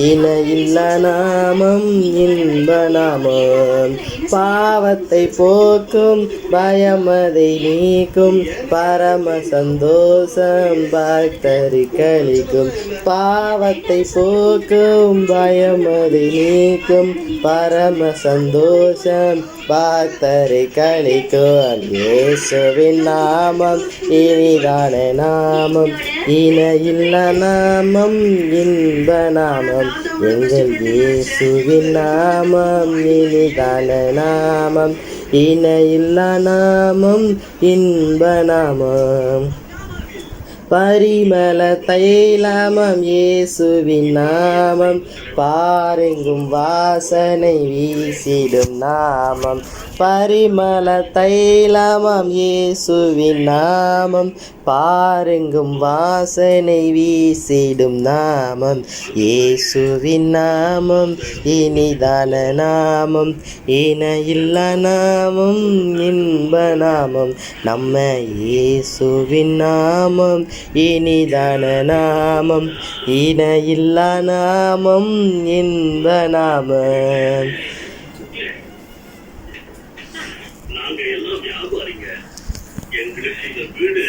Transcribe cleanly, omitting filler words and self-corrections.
இணையில்ல நாமம் இன்ப நாமம். பாவத்தை போக்கும் பயமதை நீக்கும் பரம சந்தோஷம் பக்தரை கழிக்கும். பாவத்தை போக்கும் பயமதை நீக்கும் பரம சந்தோஷம் பக்தரை கழிக்கும். இயேசுவின் நாமம் இனிதான நாமம், இணையில்ல நாமம் இன்ப நாமம். எங்கள் இயேசுவின் நாமம் இனிதான நாமம், இணையில்ல நாமம் இன்ப நாமம். பரிமள தைலமம் இயேசுவின் நாமம், பாரெங்கும் வாசனை வீசிடும் நாமம். பரிமள தைலமம் இயேசுவின் நாமம், பாரெங்கும் வாசனை வீசிடும் நாமம். இயேசுவின் நாமம் இனிதான நாமம், இணையில்ல நாமம் இன்ப நாமம். நம்ம இயேசுவின் நாமம் இனிதான நாமம், இணையில்ல நாமம் இன்ப நாமம். நாங்க எல்லாம் வியாபாரிங்க, எங்களுக்கு இந்த வீடு